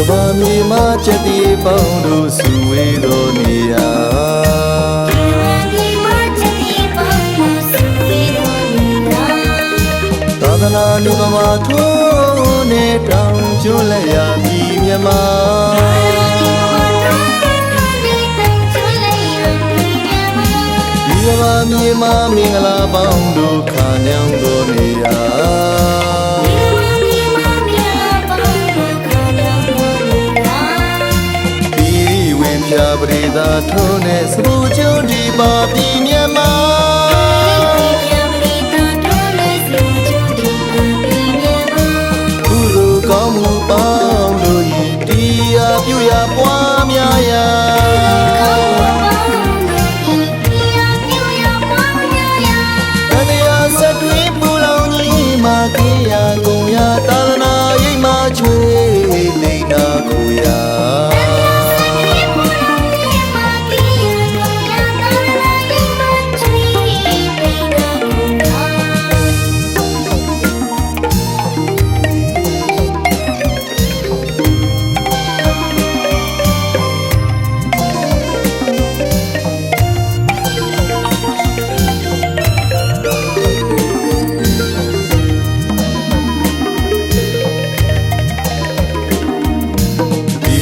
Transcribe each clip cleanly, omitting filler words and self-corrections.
ဘာမြေမှာချက်တီပေါင်းတို့စုဝေးတော်နေရာသာသနာလူကမာထိုးနေတောင်ကျွလက်ရပြည်မြမဒီဘာမြေမှာမင်္ဂလာပေါင်းတို့ခါညောင်းတော်နေရာပြပရိသာထုံးနဲ့စပူကျုံဒီပါပြည်မြတ်မှာကုသိုလ်ကောင်းမှုပေါင်းတို့ဤတရားပြုရာပွားများရာတရားစက်တွင်ပူလောင်ကြီးမှာခေရကုန်ရာသာသနာရိပ်မှာချွေသိနာကိုရာ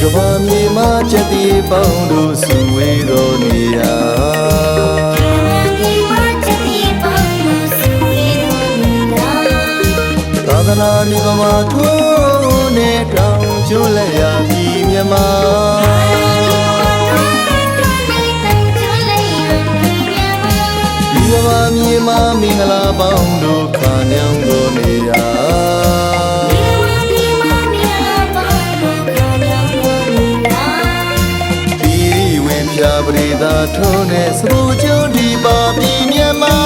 ကဘာမြေမှာချက်တီပေါင်းတို့စုဝေးတော်နေရာသာသနာလူကမာထိုးနေတောင်ကျွလက်ရပြည်မြမဒီကဘာမြေမှာမင်္ဂလာပေါင်းတို့ခါညောင်းတော်နေရာပြပရိသာထုံးနဲ့စပူကျုံဒီပါပြည်မြတ်မှာ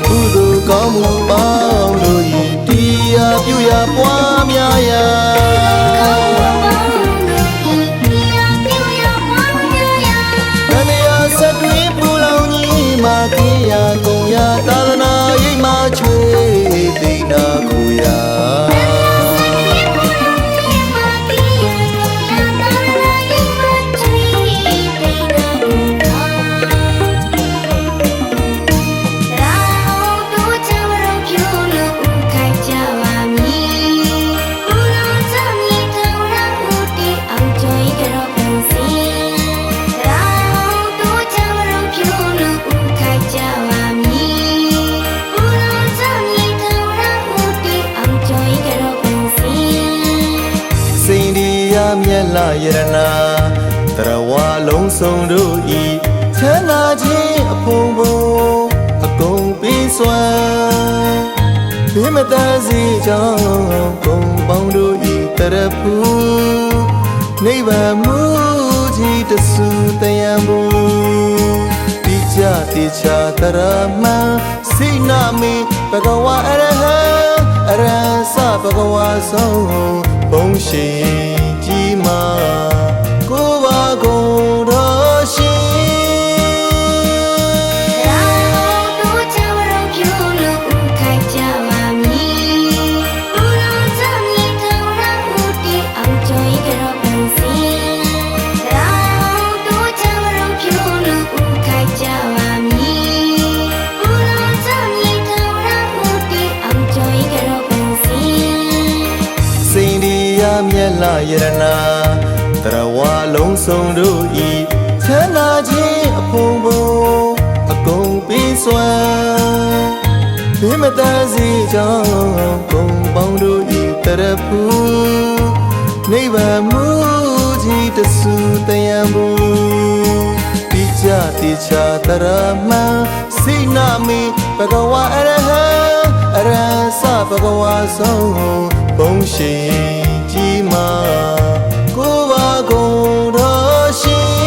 ကုသိုလ်ကောင်းမှုပေါင်းတို့ဤတရားပြုရာပွားများရာတရားစက်တွင်ပူလောင်ကြီးမှာခေရကုန်ရာသာသနာရိပ်မှာချွေသိနာကိုရာမြတ်လာယရနာတရဝလုံးစုံတို့ဤချမ်းသာခြင်းအဖုံဖုံအကုန်ပြီးစွမ်းဘိမတစီကြောင့်ကုန်ပေါင်းတို့ဤတရဖူနိဗ္ဗာန်မူကြီးတဆူတယံမူတိကြတိချာတရမံစိနာမိဘဂဝါအရဟံအရဟံသဘဂဝါဆုံးဘုံရှိကြီးမာကိုပါကုန်တော်ရှင်မြတ်လာယရနာတရဝလုံးစုံတို့ဤချမ်းသာခြင်းအဖုံဖုံအကုန်ပြီးစွမ်းဘိမတစီကြောင့်ကုန်ပေါင်းတို့ဤတရဖူနိဗ္ဗာန်မူကြီးတဆူတယံမူတိကြတိချာတရမံစိနာမိဘဂဝါအရဟံအရဟံသဘဂဝါဆုံးဘုံရှိကြီးမာကိုပါကုန်တော်ရှင်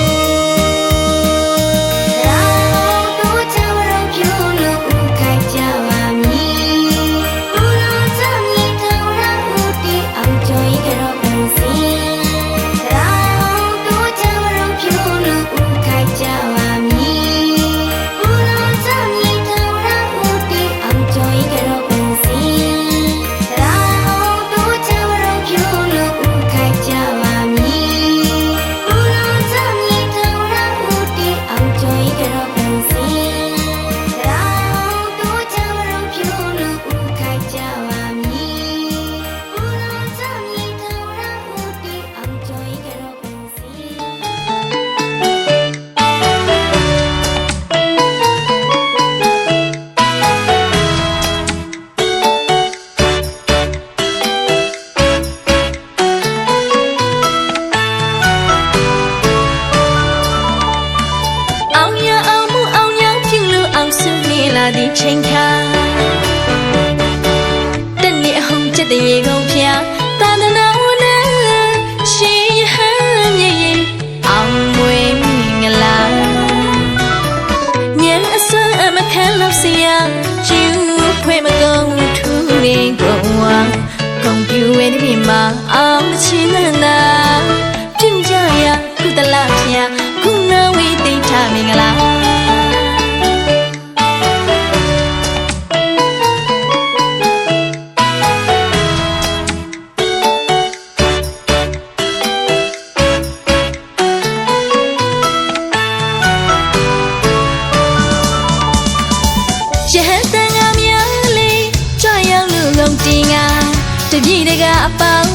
စ ချိန်ခါတနေ့အဟုန်ချက်တဲ့ရေကုန်ဖျားသာသနာဝန်နဲ့ရှင်ရဟန်းမြေရင်အောင်မွေမင်္ဂလာညံအစွမ်းအမခံလို့စီရကျူခွေမကုန်ထူနေကုန်ဝါကုန်ပြူဝဲဒီမြမအောင်မချင်နာပြင်ကြရကုသလဖျားခုနဝေးသိထားမင်္ဂလာရဟန်းတန်ကများလေးကြွရောက်လူကုန်တင်ငါတပြည့်တကအပေါင်း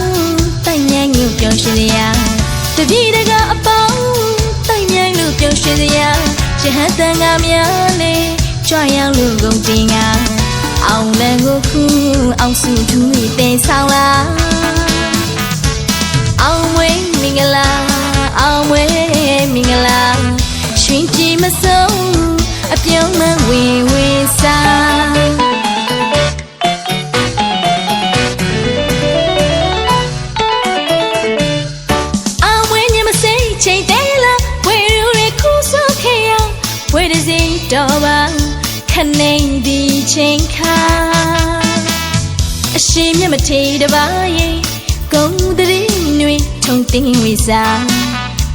တိုင်ញမ်းညူပြောရှင်ရတပြည့်တကအပေါင်းတိုင်ញမ်းလူပြောရှင်ရရဟန်းတန်ကများလေးကြွရောက်လူကုန်တင်ငါအောင်လန်ကိုခုအောင်စုထူးတင်ဆောင်လာအောင်ဝေးမင်္ဂလာအောင်ဝေးမင်္ဂလာရွှင်ကြည်မဆုံးအပြုံးမဝေဝေစာအောင်ဝေးညမစိတ်ချိန်တဲလာဝေရူရခုဆိုခေယဝေးတဲ့စိတ်တော်ပါခနေဒီချိန်ခါအရှိမြမထေတပါရဲ့ဂုံတရီနွေထုံတင်ဝေစာ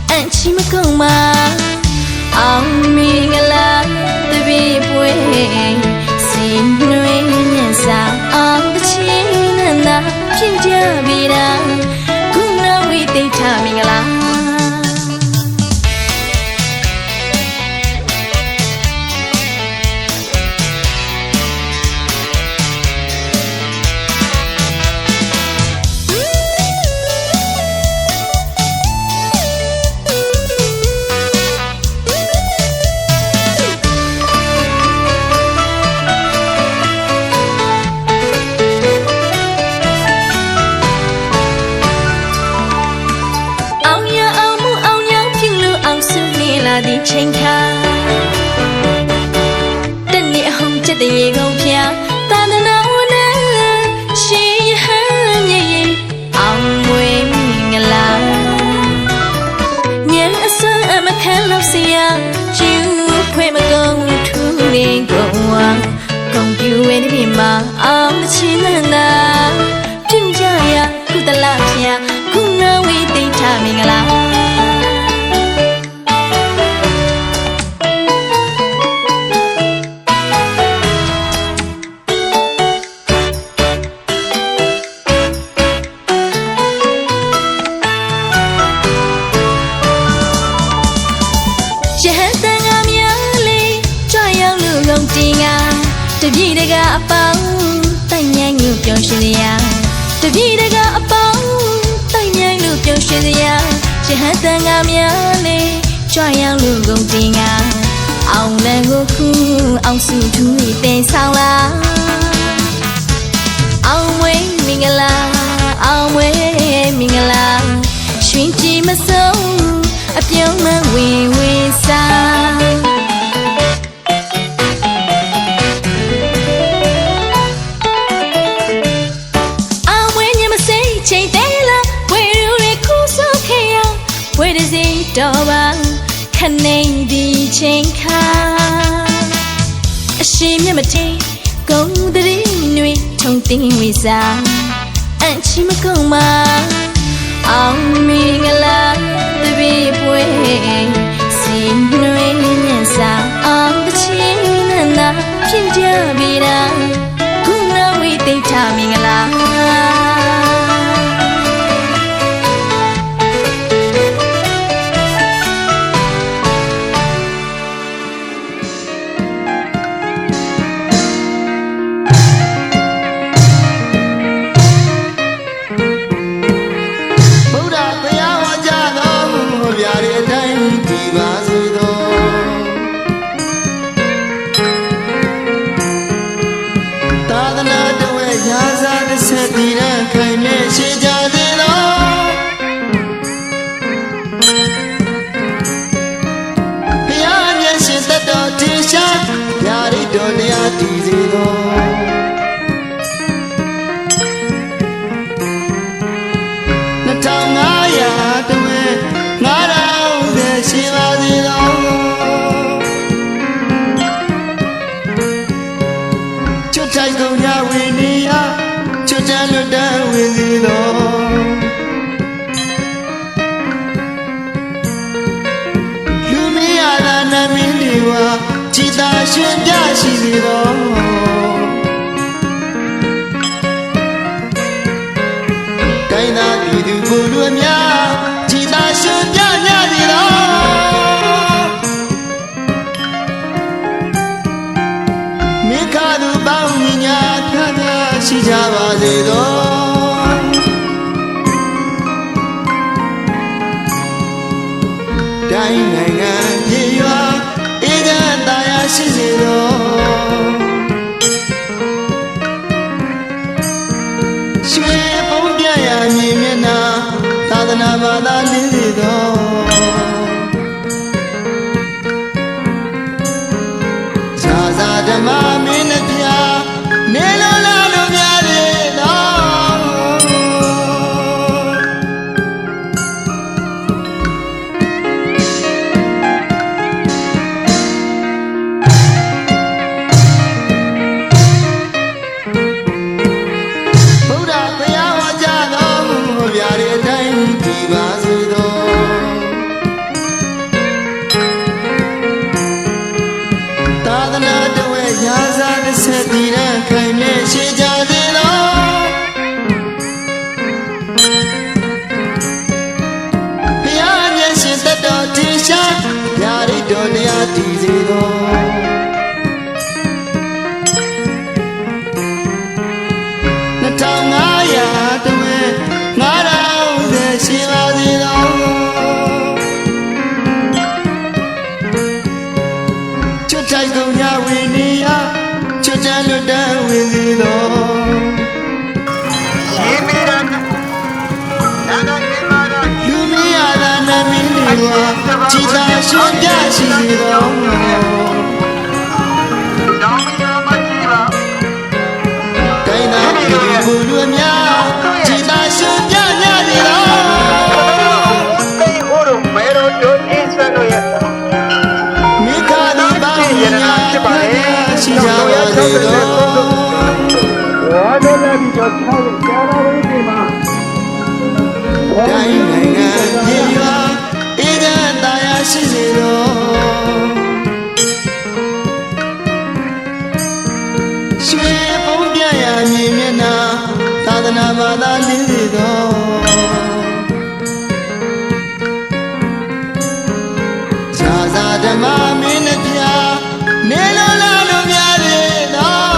အန်ချီမကုံမအောင်မင်္ဂလာတပည့်ပွဲစင်နွေညစာအောင်တချင်းနာပြင်ကြပြီလားခုနဝိသိထမင်္ဂလာဒီချိန်ခါတနေ့အဟုန်ချက်တဲ့ရေကုန်ဖျားသာသနာဝန်နဲ့ရှင်ရဟန်းမြေရင်အောင်မွေမင်္ဂလာညံအစွမ်းအမခံလို့စီရကျူခွေမကုန်ထူနေကုန်ဝါကုန်ပြူဝဲဒီမြမအောင်မချင်နာပြင်ကြရကုသလဖျားခုနဝေးသိထားမင်္ဂလာရဟန်းတန်ကများလေးကြွရောက်လူကုန်တင်ငါတပြည့်တကအပေါင်းတိုင်ញမ်းညူပြောရှင်ရတပြည့်တကအပေါင်းတိုင်ញမ်းလူပြောရှင်ရရဟန်းတန်ကများလေးကြွရောက်လူကုန်တင်ငါအောင်လန်ကိုခုအောင်စုထူးတင်ဆောင်လာအောင်ဝေးမင်္ဂလာအောင်ဝေးမင်္ဂလာရွှင်ကြည်မဆုံးအပြုံးမဝေဝေစာအောင်ဝေးညမစိတ်ချိန်တဲလာဝေရူရခုဆိုခေယဝေးတဲ့စိတ်တော်ပါခနေဒီချိန်ခါအရှိမြမထေဂုံတရီနွေထုံတင်ဝေစာအန်ချီမကုံမအောင်မင်္ဂလာတပည့်ပွဲစင်နွေညစာအောင်တချင်းနာပြင်ကြပြီလားခုနဝိသိထမင်္ဂလာဆက်တည်တဲ့ခိုင်မြဲရှိကြစေသောဘုရားမျက်ရှင်သက်တော်ထင်ရှားညာရိတော်တရားတည် နမင်းတွေဝါကြည်သာရှင်ပြရှိစေတော်တိုင်းသာပြည်သူကိုလူအများကြည်သာရှင်ပြကြစေတော်မိခါသူပေါင်းညီညာခါခါရှိကြပါစေတော်တိုင်းနိုင်ငံပြည်ရွာအေးချမ်းသာယာရှိစေတော်ရွှေပုံပြရာမြင်မျက်နှာသာသနာဘာသာလေးစေတော်ဇာဇာဓမ္မမင်းနှဖျားနေလုံးလာလို့များလေတော်ဆက်တည်တဲ့ခိုင်မြဲရှိကြသေးတော်ဘုရားမျက်ရှင်သက်တော်ထင်ရှားญาတိတော်တရားတည်စေတော်2500တဝဲ9000ရှိပါစေတော်ချွတ်ထိုက်ကုန်ကြဝိနည်းချွတ်ချလွတ်တန်းဝင်စီတော်ရှင်မီရနာနာနေမာရလူမီရနာနမင်းတွေကြည်သာရှင်ပြရှိတော်တောင်းမရမကြီးပါတိုင်းသာပြည်သူလူအများကြည်သာရှင်ပြညစီတော်သိဟိုတို့မဲတော်တို့အင်းဆွမ်းတို့ရဲ့မိခါဒီပါရနာဖြစ်ပါလေရှိကြပါစေတော်ဝါဒလာပြီးတော့ဆောင်းကြရပါလိမ့်ဒီမှာတိုင်းနိုင်ငံပြည်ရွာအေးချမ်းသာယာရှိစေတော်ရွှေပုံပြရာမြင်မျက်နှာသာသနာဘာသာလေးစေတော်ဇာဇာဓမ္မမင်းနှဖျားနေလုံးလာလို့များလေတော်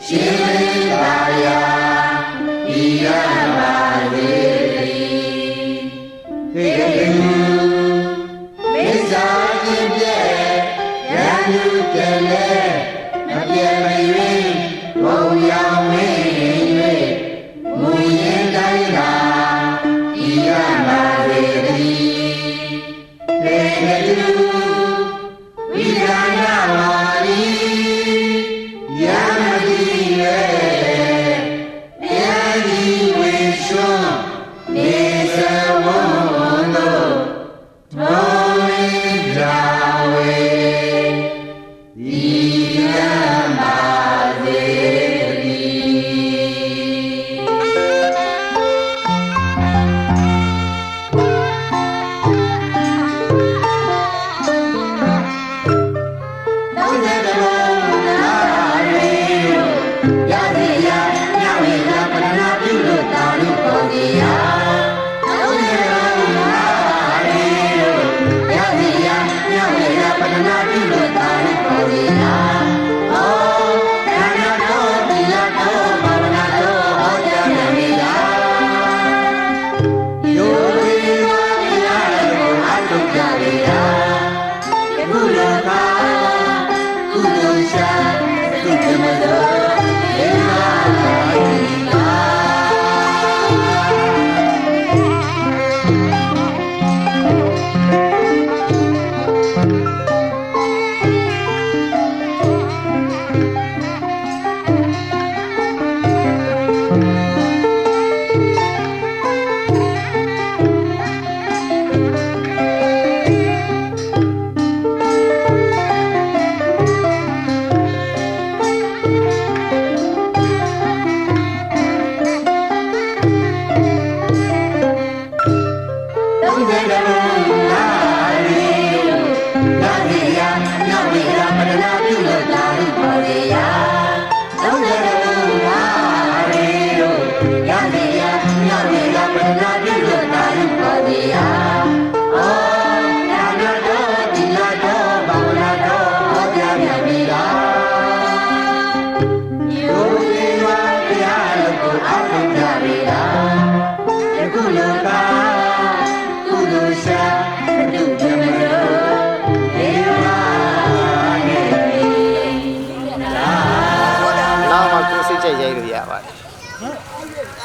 Yeah.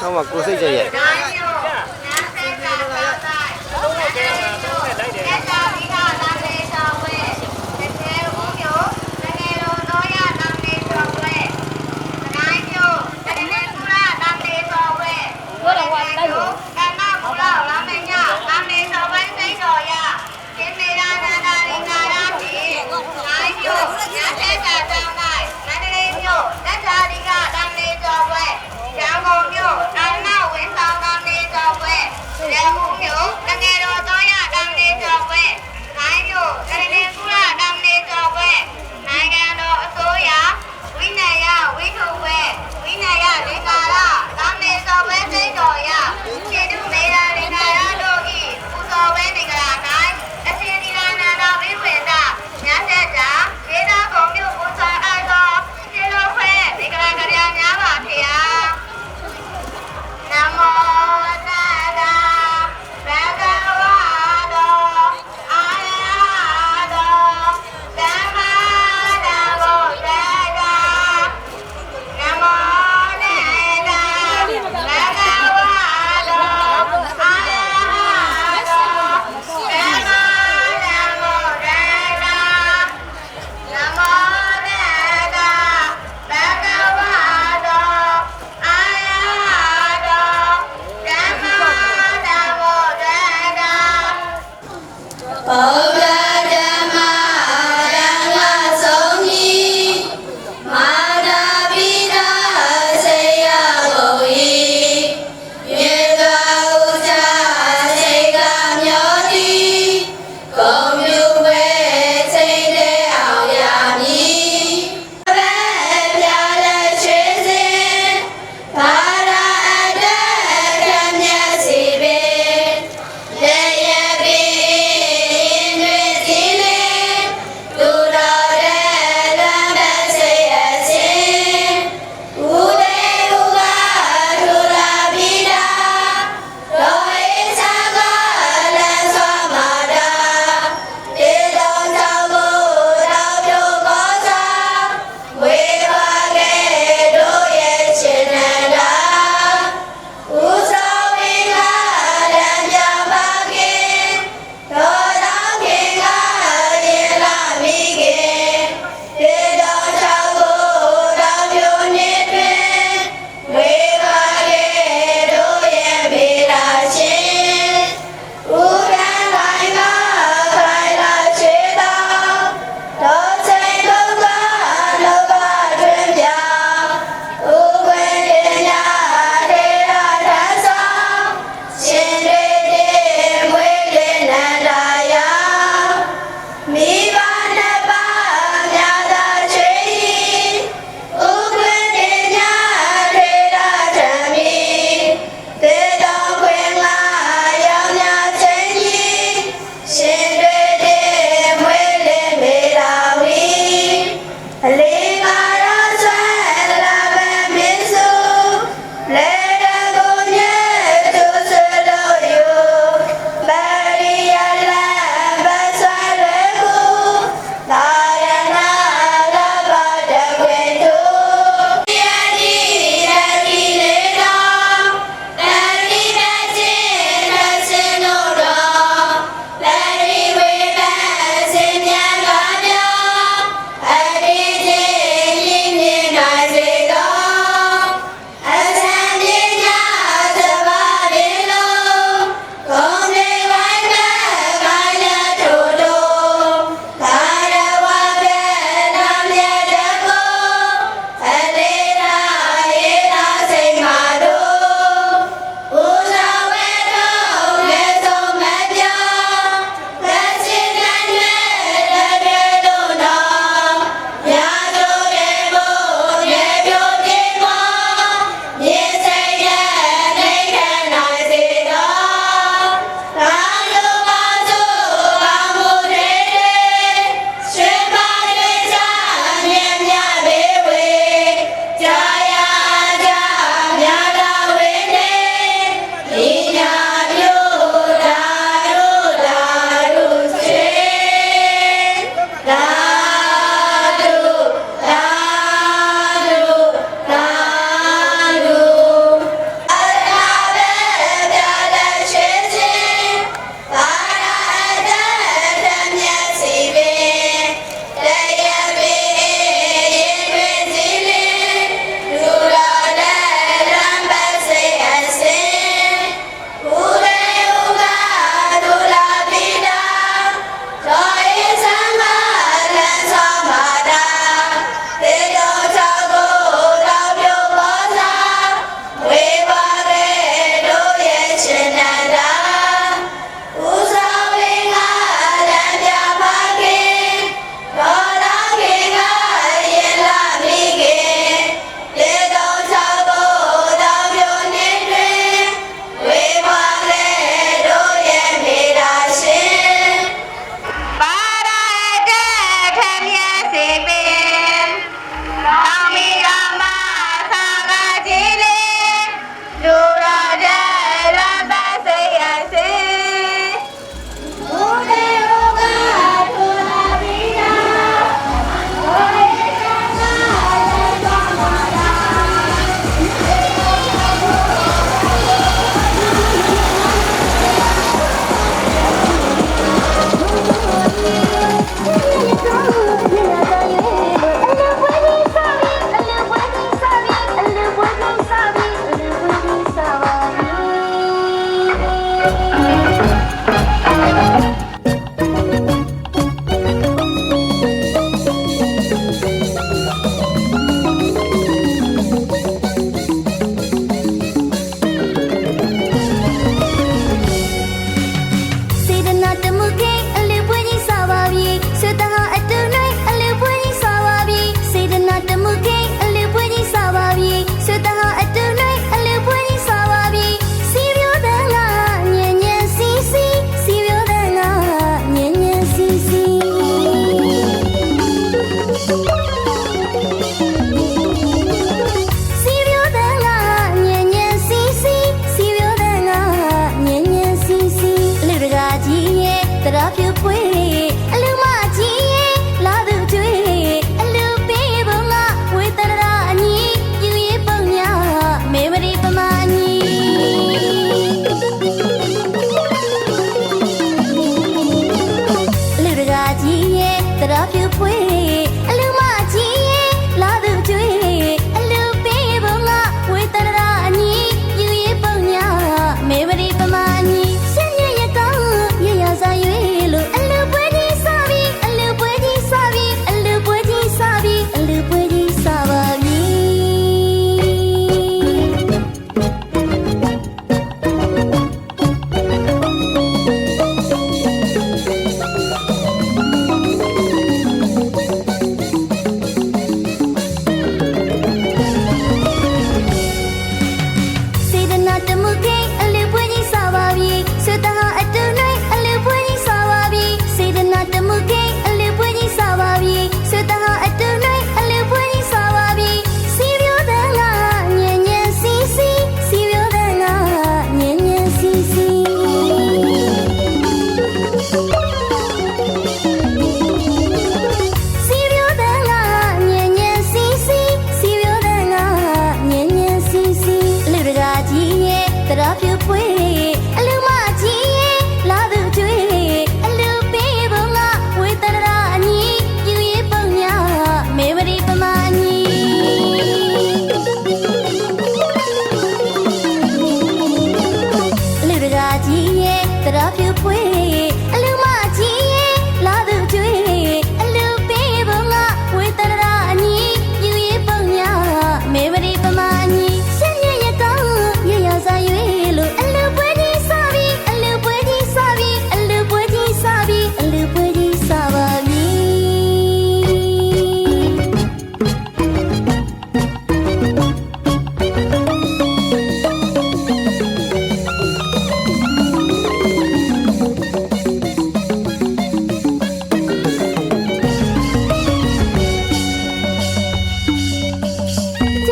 တော့မှကိုစိတ်ကြရဲ့Hãy subscribe cho kênh Ghiền Mì Gõ để không bỏ lỡ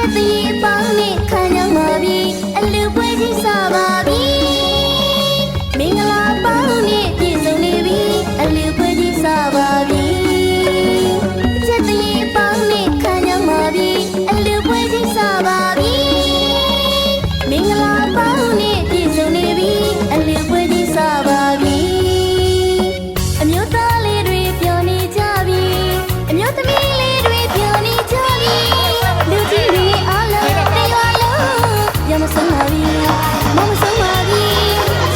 ချက်တည်းအပေါင်းနဲ့ခံရမှာပြီအလူပွဲကြီးစားပါပြီမင်္ဂလာပေါင်းနဲ့ပြည့်စုံနေပြီအလူပွဲကြီးစားပါပြီချက်တည်းအပေါင်းနဲ့ခံရမှာပြီအလူပွဲကြီးစားပါပြီမင်္ဂလာပေါင်းနဲ့ပြည့်စုံနေပြီအလူပွဲကြီးစားပါပြီအမျိုးသားလေးတွေပြောနေကြပြီအမျိုးသမီးလေးတွေပြောနေကြပြီလူကြီးတွေအားလုံးတရားလုံးရမဆုံးပါပြီမမဆုံးပါပြီ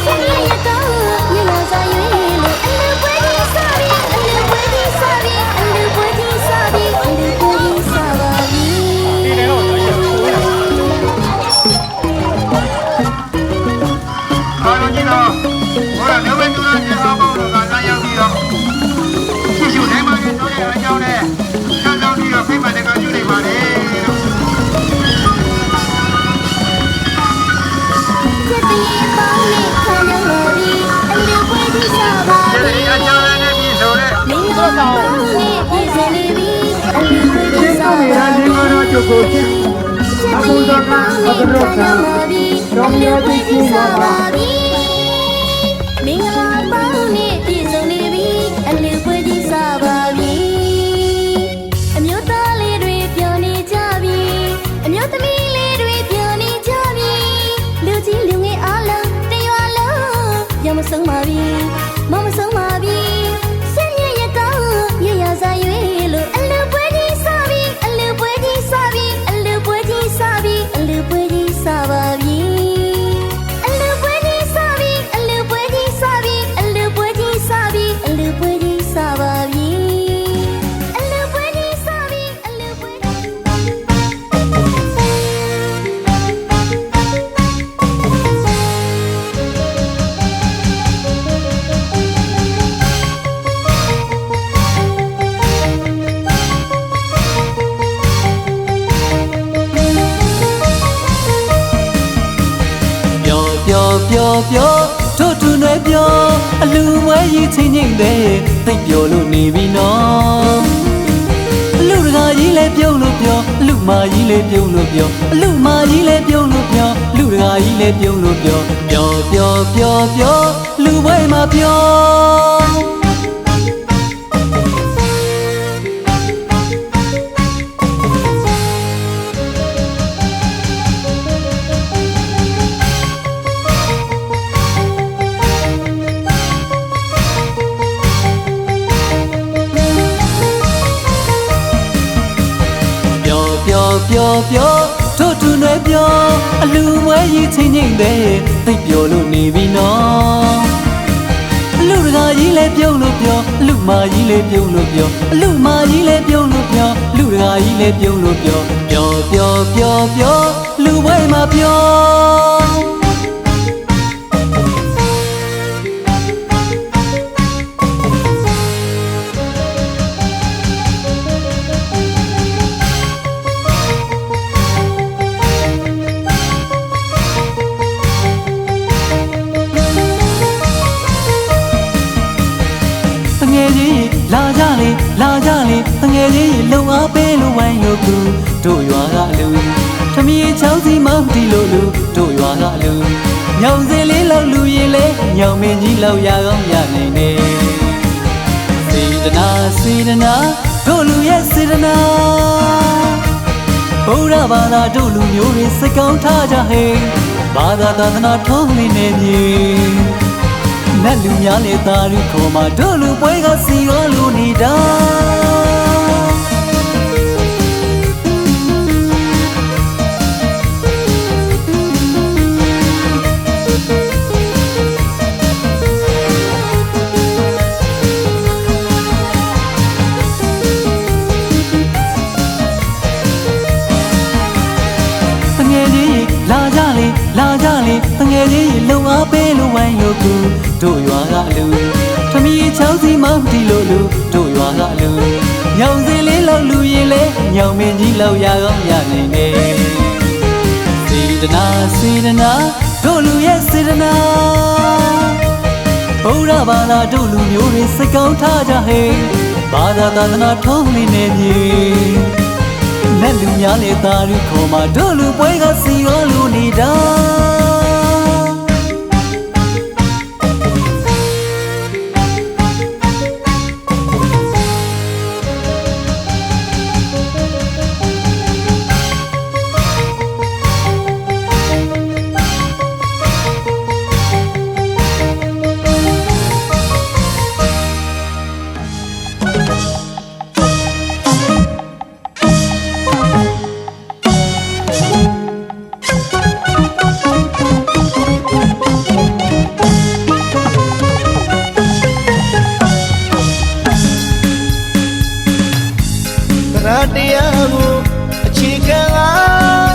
ဆင်းရဲရတော့ရရစားရွေးလို့အလူပွဲကြီးစားပြီအလူပွဲကြီးစားပြီအလူပွဲကြီးစားပြီအလူပွဲကြီးစားပါပြီ အားလုံးကြီးတော့ဟောရနေဝဲတူလာခြင်းအားပေါင်းတော့ကလာရောက်ပြီးတော့ရှိရှိနိုင်မှရင်တို့ရဲ့အကြောင်းနဲ့ဆောင်းဆောင်းပြီးတော့ဖိမှန်တဲ့ကယူနေပါလေလို့ ချက်တည်းပေါင်းနဲ့ခံရမှာပြီအလူပွဲကြီးစားပါ ဒီ ပြီ အကြောင်းနဲ့ပြည်ဆိုတဲ့ မင်္ဂလာပေါင်းနဲ့ပြည့်စုံနေပြီအလူပွဲကြီးစားပါ ဒီကတော့ကျုပ်ကိုချင်း အခုတော့ကအကရောကတော်မျိုးသိချင်းစားပါပြီမင်္ဂလာပေါင်းနဲ့ပြည့်စုံနေပြီအလူပွဲကြီးစားပါပြီအမျိုးသားလေးတွေပြောနေကြပြီအမျိုးသမီးလေးတွေပြောနေကြပြီလူကြီးလူငယ်အားလုံးတရွာလုံးရမဆုံးပါပြီမမဆုံးပါပြီဆင်းရဲရကောင်းရရစားရွေးလို့အလူပွဲကြီးစားပြီအလူပွဲကြီးစားပြီအလူပွဲကြီးစားပြီအလူပွဲကြီးစားပါပြီအလူပွဲကြီးစားပြီအလူပွဲကြီးစားပြီအလူပွဲကြီးစားပြီအလူပွဲကြီးစားပါပြီအလူပွဲကြီးစားပြီအလူပွဲကြီး ပျော်တို့တူနွယ်ပျော်အလူမွဲကြီးချင်းချင်းတဲ့သိပ်ပျော်လို့နေပြီနော်အလူတကာကြီးလဲပြုံးလို့ပျော်အလူမကြီးလဲပြုံးလို့ပျော်အလူမကြီးလဲပြုံးလို့ပျော်လူတကာကြီးလဲပြုံးလို့ပျော်ပျော်ပျော်ပျော်ပျော်လူပွဲမှာပျော်ပျော်ပျော်တို့တူနွယ်ပျော်အလူမွဲကြီးချင်းချင်းတဲ့သိပ်ပျော်လို့နေပြီနော်အလူတကာကြီးလဲပြုံးလို့ပျော်အလူမကြီးလဲပြုံးလို့ပျော်အလူမကြီးလဲပြုံးလို့ပျော်လူတကာကြီးလဲပြုံးလို့ပျော်ပျော်ပျော်ပျော်ပျော်လူပွဲမှာပျော်လာကြလေလာကြလေတငယ်လေးလုံအားပေးလို့ဝိုင်းလို့ကူတို့ရွာကလူထမင်းချောင်းစီမောင်းတီလို့လူတို့ရွာကလူညောင်စင်လေးလောက်လူရင်လေညောင်မင်းကြီးလောက်ရကောင်းရနိုင်နေစေတနာစေတနာတို့လူရဲ့စေတနာဘုရားဘာသာတို့လူမျိုးတွေစိတ်ကောင်းထားကြဟဲ့ဘာသာသာသနာထုံးနေနေမြေနတ်လူများလေသာလူခေါ်မှာတို့လူပွဲကစီရောလူနေတာတငယ်လေးလာကြလေလာကြလေတငယ်လေးလုံအားပေးလို့ဝိုင်းလို့ကူတို့ရွာကလူထမင်းချောင်းစီမောင်းတီလို့လူတို့ရွာကလူညောင်စင်လေးလောက်လူရင်လေညောင်မင်းကြီးလောက်ရကောင်းရနိုင်နေစေတနာစေတနာတို့လူရဲ့စေတနာဘုရားဘာသာတို့လူမျိုးတွေစိတ်ကောင်းထားကြဟဲ့ဘာသာသာသနာထုံးနေနေမြေနတ်လူများလေ ရဲ့သားရီခေါ်မှာတို့လူပွဲကစီရောလူနေတာ တရားကိုအခြေခံအား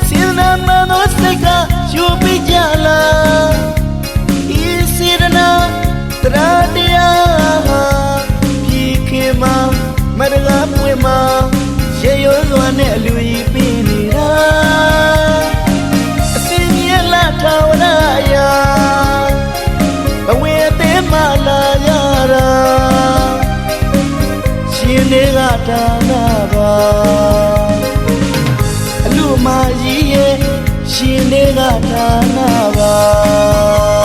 စေနာမနောစိတ်ကယူပြီးကြလားဤစေရနာတရားဟာပြည်ခင်မှာမရကပွင့်မှာရေရိုးစွာနဲ့အလူကြီးပြီးနေတာအစင်းမြက်လာထောင်ရရာအဝေးအသေးမှလာရတာရှင်တွေကဒါနာပါအလူမကြီးရဲ့ရှင်တွေကဒါနာပါ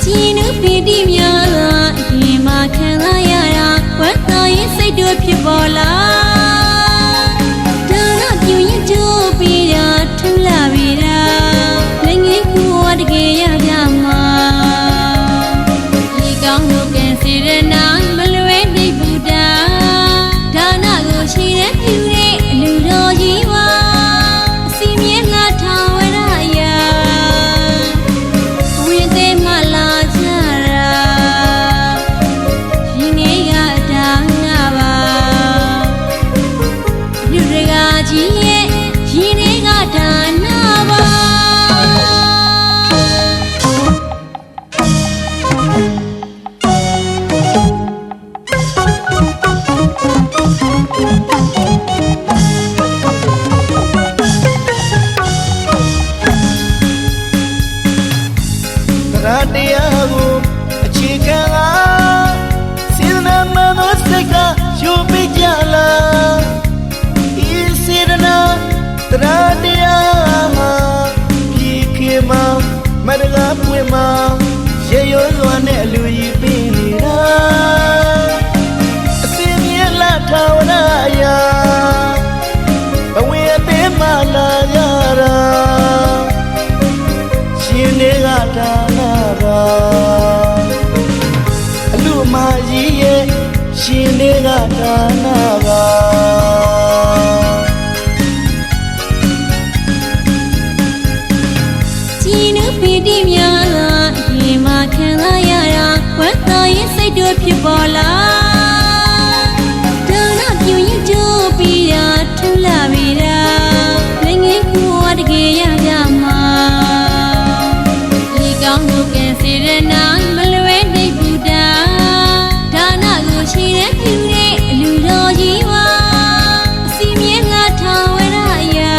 ကြီးနုပီတိများလာအရင်မှခံလာရတာဝတ်တော်ရင်စိတ်တို့ဖြစ်ပေါ်လာဒါနပြုရင်ကြိုးပြီးတာထူလာပြီတာလည်းငယ်ကူတကယ်ရကြမှာဒီကောင်းလို့ကဲစေရနာမလွဲသိဘူးတာဒါနကိုရှိတဲ့ပြုတဲ့အလူတော်ကြီးပါအစီမြဲလာထောင်ဝရရာဝိသေးမလာကြတာရှင်နေကဒါနာပါလူတွေကကြီးရဲ့ရှင်နေကဒါနာပါ တရားကိုအခြေခံအားစေနာမနောစိတ်ကယူပြီးကြလားဤစေရနာတရားဟာပြည်ခင်မှာမရကပွင့်မှာရေရိုးစွာနဲ့အလူကြီးပြီးနေတာအစင်းမြက်လာထောင်ရရာအဝေးအသေးမှလာရတာရှင်တွေကဒါနာပါအလူမကြီးရဲ့ရှင်တွေကဒါနာပါကြီးနုပီတိများလာအရင်မှခံလာရတာဝတ်တော်ရင်စိတ်တို့ဖြစ်ပေါ်လာဒါနပြုရင်ကြိုးပြီးတာထူလာပြီတာလည်းငယ်ကူတကယ်ရကြမှာဒီကောင်းလို့ကဲစေရနာမလွဲသိဘူးတာဒါနကိုရှိတဲ့ပြုတဲ့အလူတော်ကြီးပါအစီမြဲလာထောင်ဝရရာ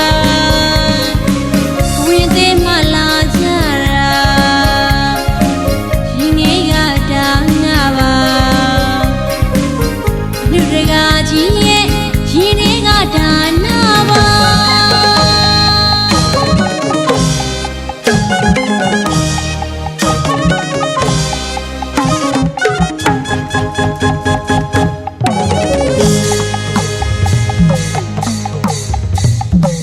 ဝိသေးမလာကြတာရှင်နေကဒါနာပါလူတွေကကြီးရဲ့ရှင်နေကဒါနာပါ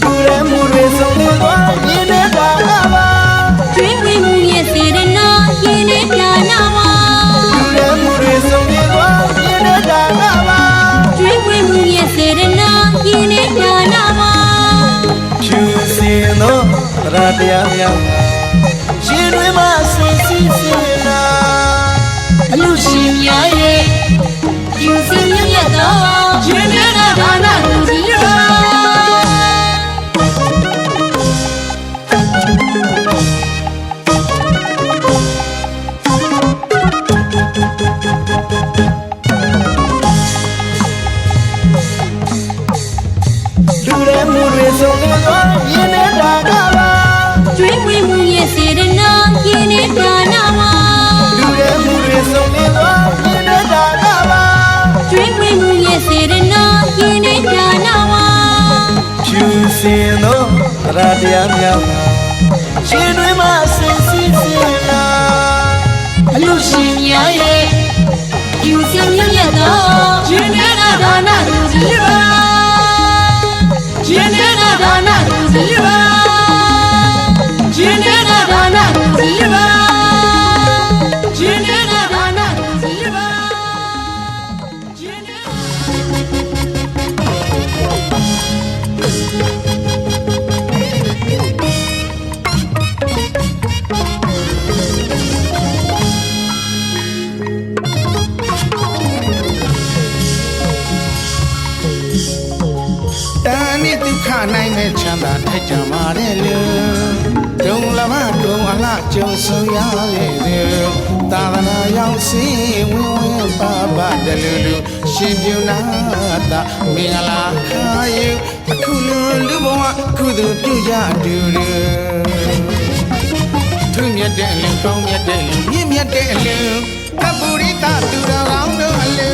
လူရဲမှုတွေဆုံးနေသွားရင်းနေတာပါ ကျွေးဝေမှုရဲ့စေရနာရင်နဲ့ဒါနာပါ လူရဲမှုတွေဆုံးနေသွားရင်းနေတာပါ ကျွေးဝေမှုရဲ့စေရနာရင်နဲ့ဒါနာပါ ဖြူစင်သောတရားများရှင်တွေမှာဆင်းစည်းစင်နာအလူရှင်များရဲ့ ယူစင်မြတ်တော်ရင်နဲ့ဒါနာကိုကြီးပါ လူရဲမှုတွေဆုံးနေသွားရင်းနေတာပါ ကျွေးဝေမှုရဲ့စေရနာရင်နဲ့ဒါနာပါ လူရဲမှုတွေဆုံးနေသွားရင်းနေတာပါ ကျွေး ရာတရားများပါရှင်တွင်မှဆင်စီးစင်လာ အလူရှင်များရဲ့ယူစင်မြတ်သောရှင်နေတာဒါနသူစီပါရှင်နေတာဒါနသူစီပါရှင်နေတာဒါနသူစီပါရှင်နေတာဒါနသူစီပါရှင်နေနိုင်တဲ့ချမ်းသာထိုက်ကြပါတဲ့လူဒုံလမဒုံအလှကြုံဆုံရတဲ့လူသာသနာရောက်စီဝင်းဝင်းပါပါတလူလူရှင်ပြုနာတာမင်္ဂလာခါယူအခုလူဘဝကုသိုလ်ပြုကြတူလူသူမြတ်တဲ့လူကောင်းမြတ်တဲ့လူမြင့်မြတ်တဲ့လူကပူရိတသူတော်ကောင်းတို့အလူ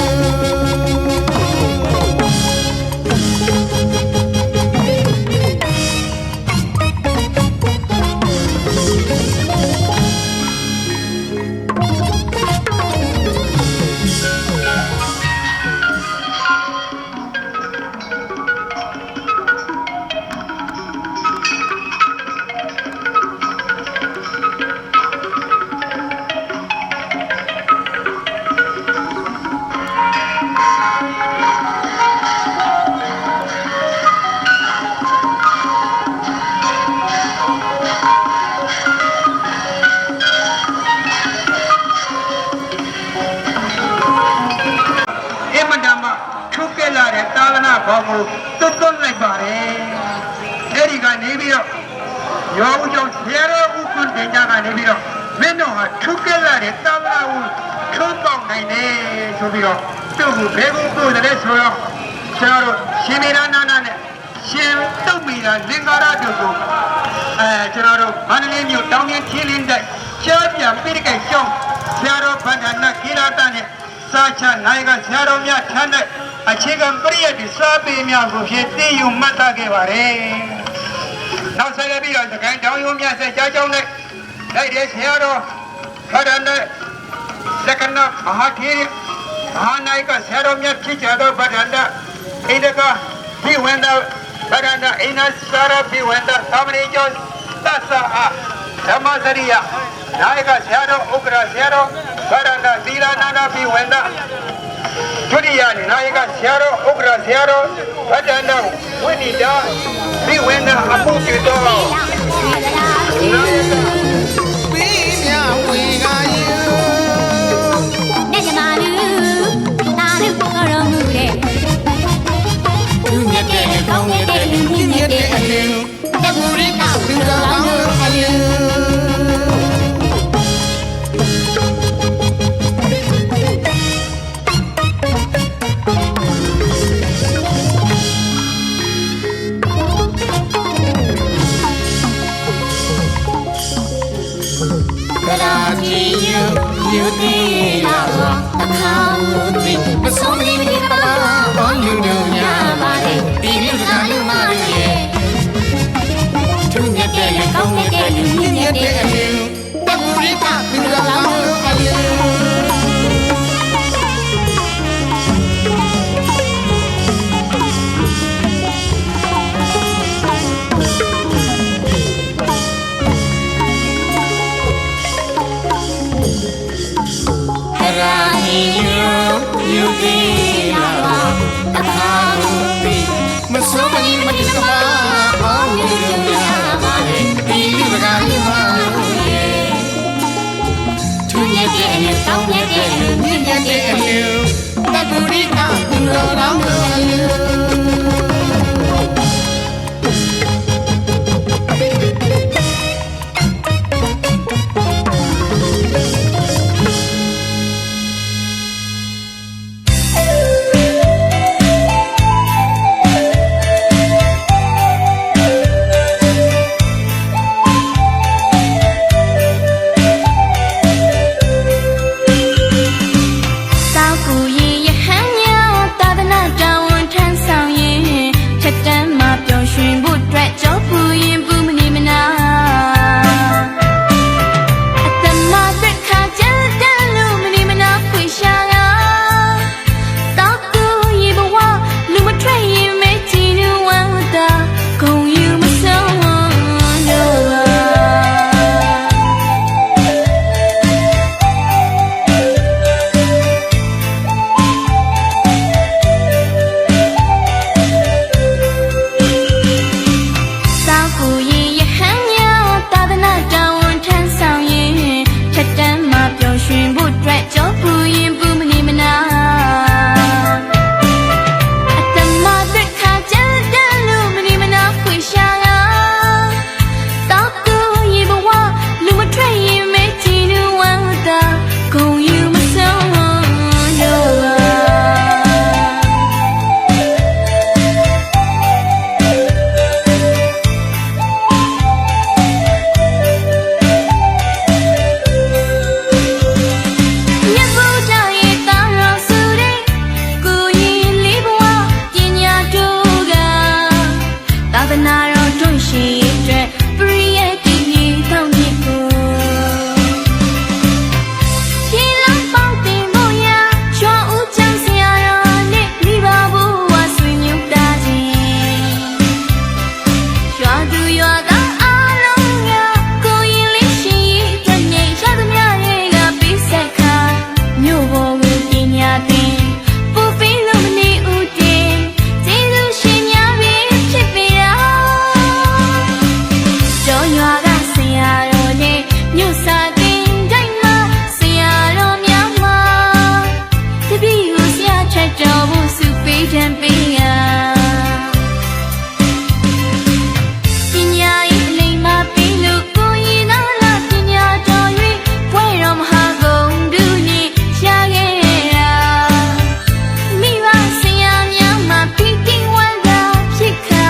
ဘောင်ကိုတွတ်တွတ်လိုက်ပါတယ်အဲ့ဒီကနေပြီးတော့ရောဦးကျောင်းဆရာတော်ဦးခွန်တင်ကြကနေပြီးတော့မင်းတို့ဟာထုတ်ခဲ့လာတဲ့တာဝရကိုထုံးပေါက်နိုင်တယ်ဆိုပြီးတော့သူ့ကိုဘယ်ကိုပို့တယ်ဆိုတော့ဆရာတော်ရှင်မေရနာနာနဲ့ရှင်တုတ်မိတာလင်္ကာရတို့ကိုကျွန်တော်တို့မန္တလေးမြို့တောင်မြချင်းလင်းတိုက်ကြားပြန်ပိဋကတ်ကျောင်းဆရာတော်ဗန္ဒနာကိရတနဲ့စာချနိုင်ကဆရာတော်များထမ်းတဲ့အခြေခံပရိယတ်ဒီစာပေများကိုဖြည့်သိယူမှတ်သားခဲ့ပါတယ်။နောက်ဆက်လက်ပြီးတော့သခိုင်းတောင်ရုံမြတ်ဆက်ကြားကြောင်းနဲ့လိုက်တဲ့ဆရာတော်ခရဏနဲ့လက္ခဏာမဟာထေရမဟာနာယကဆရာတော်မြတ်ဖြစ်ကြသောဗဒ္ဒန္တဣဒကဘိဝန္တဗဒ္ဒန္တအိနစာရဘိဝန္တသမဏေကျော်သစ္စာဓမ္မစရိယနာယကဆရာတော်ဥက္ကရာဆရာတော်ဗဒ္ဒန္တသီလနာနာဘိဝန္တဒုတိယနာယကဆရာတော်ဥက္ကရာဆရာတော်ဗဒ္ဒန္တဝိနိဒာဘိဝန္တအပုကိတောနာယကပိမြဝေကယနဲ့ကျမလူနာလူပေါ်တော်မူတဲ့သူမြတ်တဲ့ကောင်းမြတ်တဲ့မြင့်မြတ်တဲ့အလင်းတပူရိတာသူတော်ကောင်းအလင်းယူသည်လာအခါမူသည်မဆုံးမီမီပါဘောင်းလူတို့များပါလေဒီလူစကားလူမတွေရဲ့သူမြတ်တဲ့လူကောင်းမြတ်တဲ့လူမြင့်မြတ်တဲ့အလင်းတပူရိကသူတော်ကောင်းအလင်းယူသည်လာအခါမူသည်မဆုံးမီမီပါဘောင်းလူတို့များပါလေဒီလူစကားလူမတွေ တော်ဖို့စုပေးတံပေးရပညာရေးအလိမ်မပေးလို့ကိုရင်နာလာပညာတော်၍ပွဲတော်မဟာဂုဏ်ဒုညရှာခဲ့တာမိဘဆရာများမှာဖိတိဝန္တာဖြစ်ခါ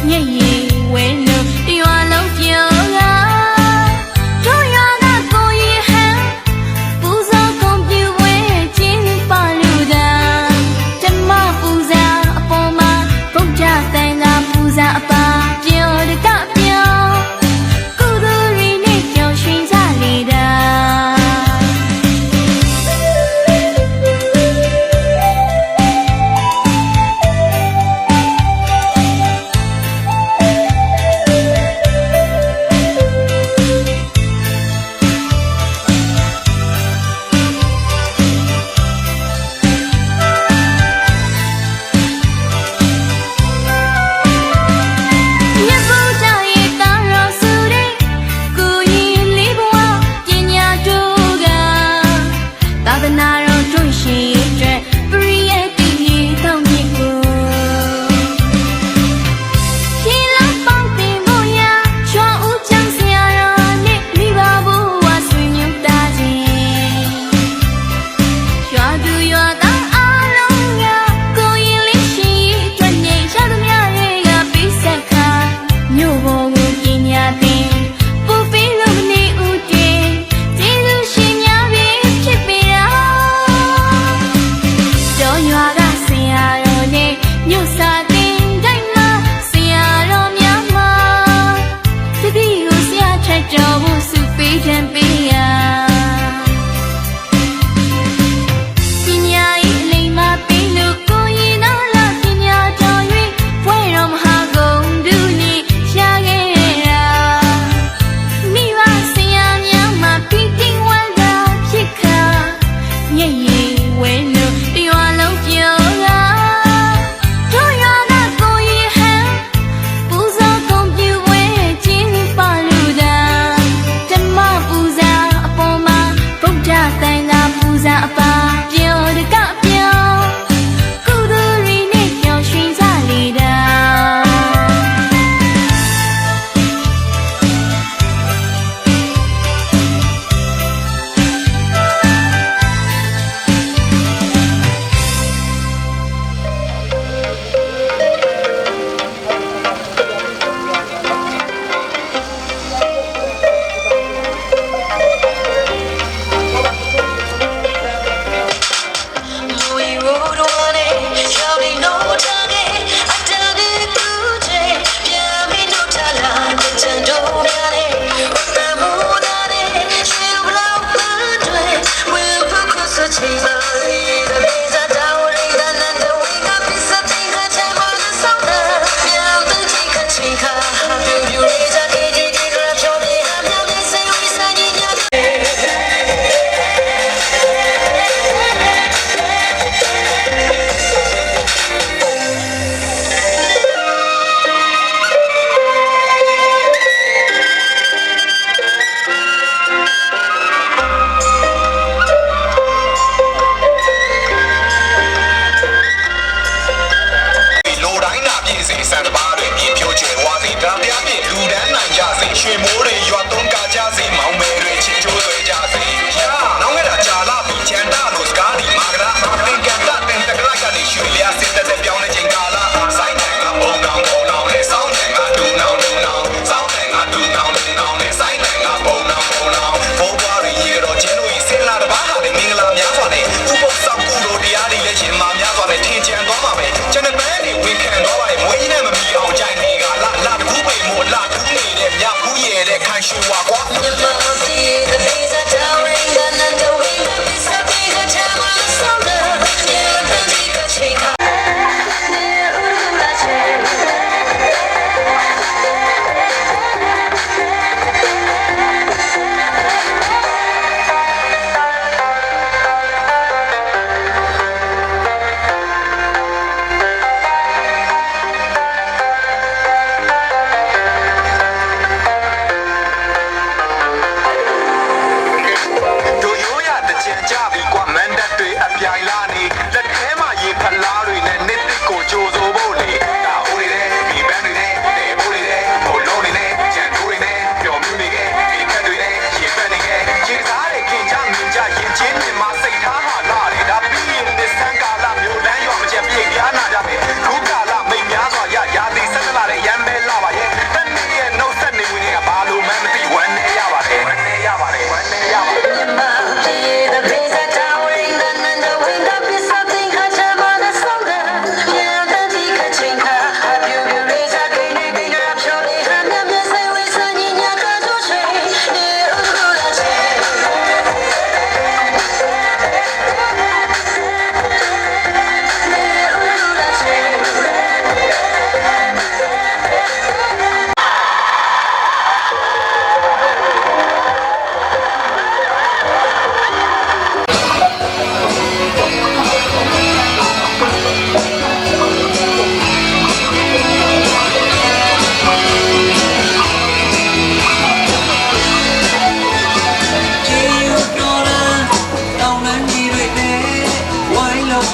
ညည်ရည်ဝဲလို့ရွာလုံးပြောတာတို့ရွာကကိုရင်ဟန်ပူဇော်ကွန်ပျူပွဲကျင်းပလို့တာဓမ္မပူဇာအပေါ်မှာဗုဒ္ဓသံဃာပူဇာအပါပြောတကပြောကုသိုလ်ရင်းနဲ့ကြောင်ရွှင်ကြလေတာမြတ်ဗုဒ္ဓရဲ့တာတော်စုတဲ့ကိုရင်လေးဘဝပညာတို့ကသာသနာတော်တွန့်ရှင်အတွက်ပရိယတ်တည်ရတောင်းမြစ်ကိုရှင်းလန်းပေါင်းတင်ဖို့ရာရွာဦးကျောင်းဆရာတော်နဲ့မိဘဘိုးဝါဆွေမျိုးသားချင်းရွာသူရွာသားအားလုံးကကိုရင်လေးရှိအတွက်နေရှာသူများတွေကပေးဆက်ခါမြို့ပေါ်ကိုပညာသင်ပို့ပေးလို့မနေဦးတင်ကျေးဇူးရှင်များပဲဖြစ်ပေတာတော်ရွာကဆရာတော်နဲ့မြို့စာတင်တိုင်းမှာဆရာတော်များမှာတပည့်ကိုဆရာထက်တော်ဖို့စုပေးတံပေးရပညာရေးအလိမ်မပေးလို့ကိုရင်နာလာပညာတော်၍ပွဲတော်မဟာဂုဏ်ဒုညရှာခဲ့တာမိဘဆရာများမှာဖိတိဝန္တာဖြစ်ခါညည်ရည်ဝဲလို့ရွာလုံးပြောတာတို့ရွာကကိုရင်ဟန်ပူဇော်ကွန်ပျူပွဲကျင်းပလို့တာဓမ္မပူဇာအပေါ်မှာဗုဒ္ဓသံဃာပူဇာအပါပြောတကပြောကုသိုလ်ရင်းနဲ့ကြောင်ရွှင်ကြလေတာ တ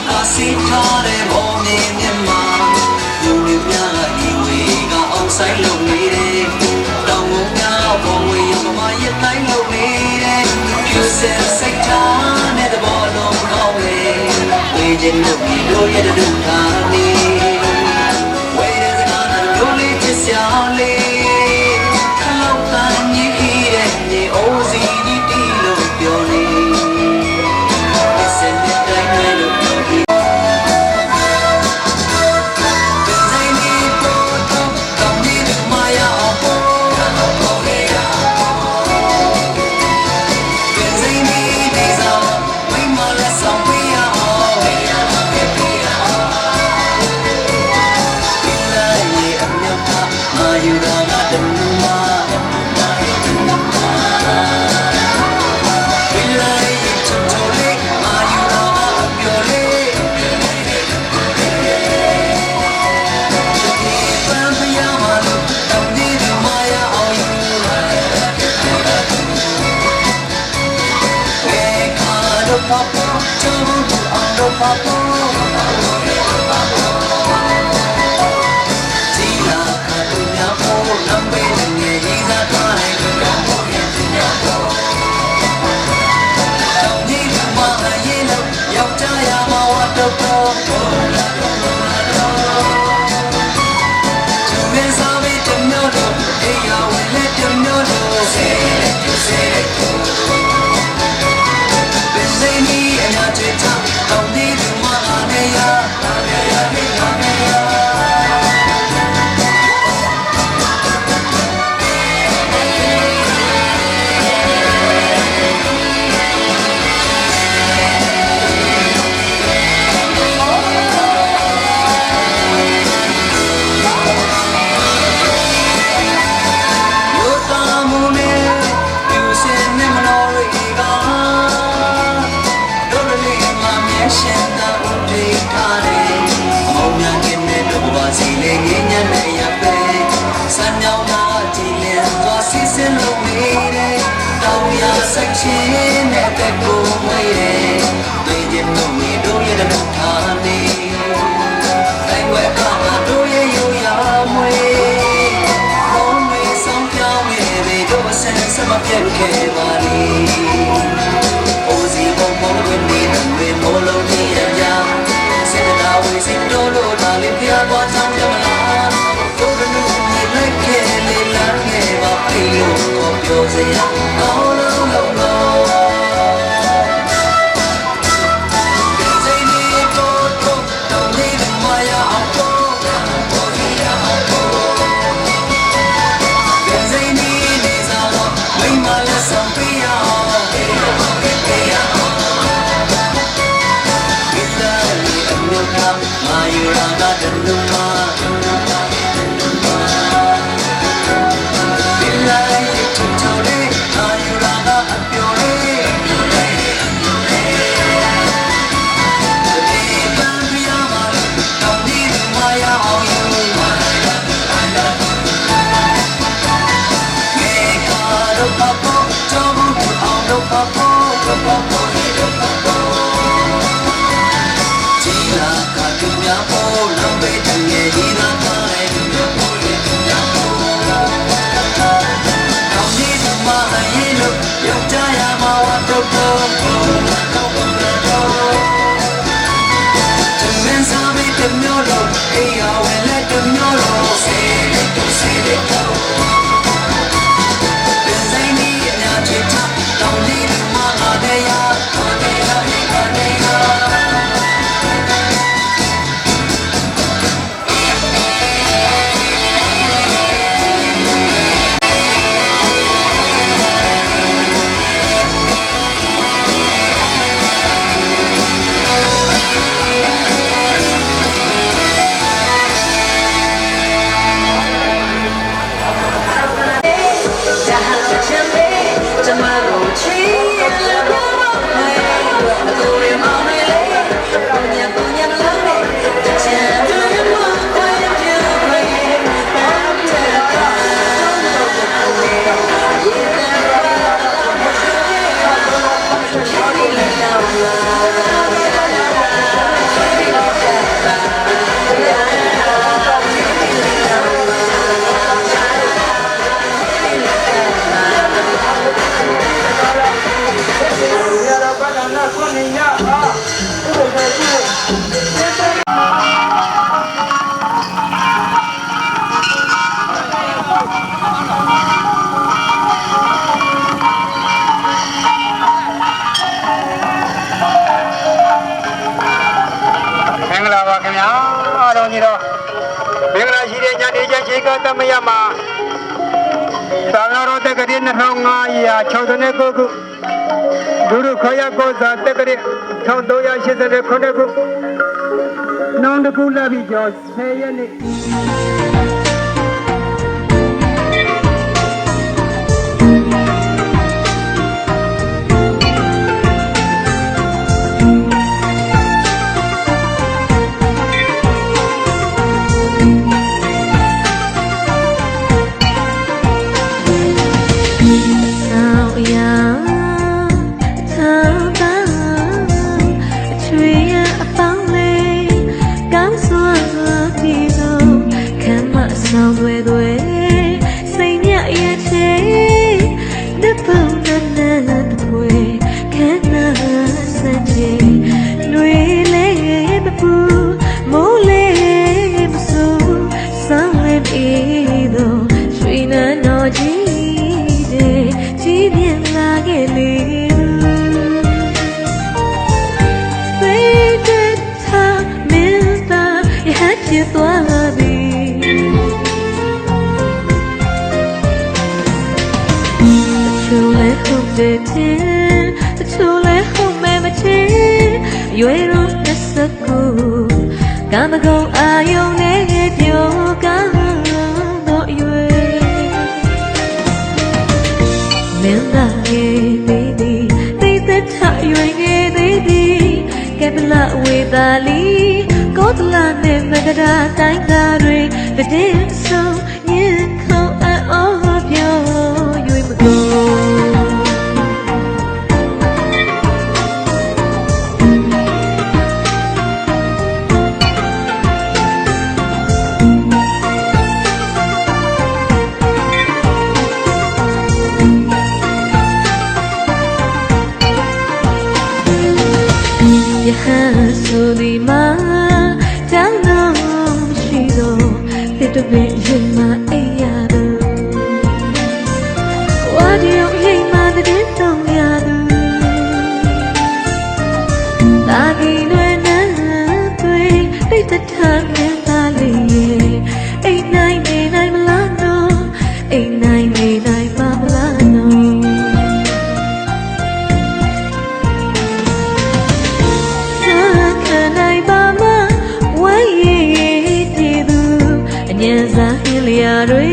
ကာစီထားတဲ့မောင်မြင်မြင်မှာလူတွေများဒီဝေကအောင်ဆိုင်လုံနေတယ်တောင်ကုန်များဘောဝေးမမရတိုင်းလုံနေတယ်ယူဆစိတ်ထားတဲ့ဘောလုံးကောင်းလေဝေးခြင်းလို့ဒီလိုရတဲ့ဒုက္ခနေဝေးတဲ့စကားနဲ့လိုလေးချစ်စရာလေးခလောက်တန်ကြီးတဲ့နေအိုးစီဒီတီလို့ပြောနေ ဗျာအားလုံးကြီးတော့မင်္ဂလာရှိတဲ့ညနေချမ်းရှိကသမယမှာသာသနာတော်တက္ကရာ2569ခုဒုရခရကောဇာတက္ကရာ1389ခုနောင်တကူလာပြီးကျော်10ရက်နေ့ရွေရုံးတစ်စကူကံမကုံအာယုံနဲ့ပြောကောင်းတော့ရွေမင်းသားရဲ့သေးသေးသိသက်ထရွေငယ်သေးသေးကဲပလဝေသာလီကိုတလာနဲ့မကရာတိုင်းသားတွေတည်ဆုံးရင်ခုံအော်ပြောရွေမကုန်ဆိုဒီမှာတောင်းတော့မရှိတော့တစ်တပည့်ရင်မအိပ်ရတော့ဝါဒီရုံရိမ်မှတဲ့တုံးရတော့တာကြီးလွယ်နဲ့တွေ့တိတ်တထနဲ့သားလေးအိမ်နိုင်နေနိုင်မလားနော်အိမ်နိုင်နေနိုင်ပါမလားနော်စားဟင်းလျာတွေ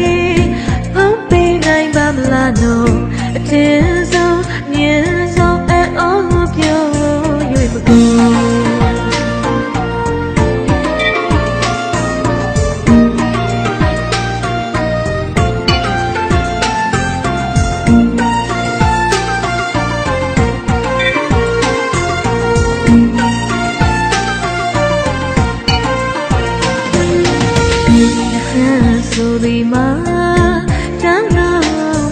ဖုံးပေးနိုင်ပါမလားနော်အတင်းဆုံးမြင်ဆုံးအော်ပြောရွေးမကုန်ဆိုဒီမှာတောင်းတော့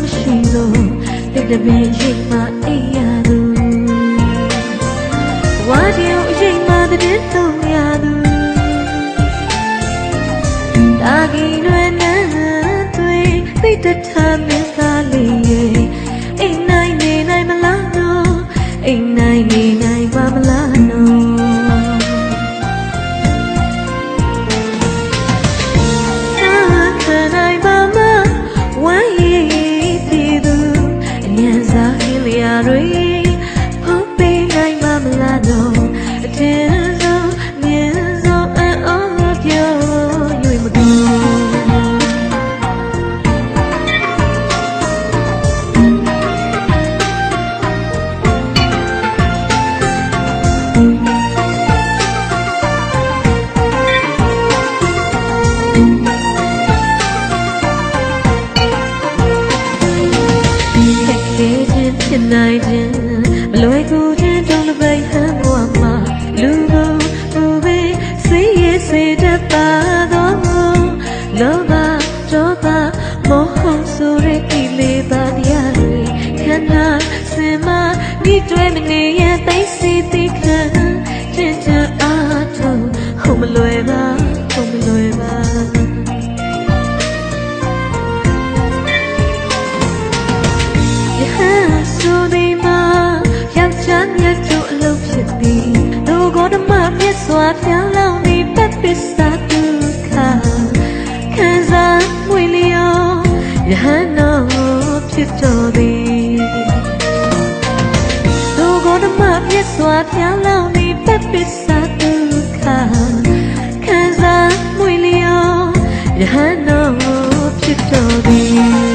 မရှိလို့တစ်တပည့်ရိမ်မှအိပ်ရတော့ဝါဒီရုံရိမ်မှတဲ့တုံးရတော့တာကြီးလွယ်နဲ့တွေ့သိတထမင်းသားလေးရဲ့အိမ်နိုင်နေနိုင်မလားနော်အိမ်နိုင်နေနိုင်ပါမလားနော်တွေဖုံးပေးနိုင်ပါမလားတော့အတင်းဆုံးမြင်ဆုံးအော်ပြောရွေးမကုန်ဖြစ်နိုင်ခြင်းမလွယ်ကူခြင်းတုံးတစ်ပိတ်ဟန်ဘဝမှာလူကိုဘူပဲစေးရစေတတ်ပါတော့လောဘဒေါသမောဟဆိုရဲကိလေသာတရားတွေခန္ဓာစင်မဒီတွဲမနေရသိစီသိခံချစ်ချအားထုတ်ဟုတ်မလွယ်ပါဟုတ်မလွယ်ပါဆိုဒီမှာယောက်ျားမြတ်တို့အလုပ်ဖြစ်ပြီးလူကိုယ်ဓမ္မမြတ်စွာပြောင်းလောင်းနေပတ် ပစ္စာဒုက္ခခံစားမွေလျောယဟန်တော်ဖြစ်တော်သည်သို့ကောဓမမြတ်စွာဘုရားလောင်းနေပစ္စာဒုက္ခခံစားမွေလျောယဟန်တော်ဖြစ်တော်သည်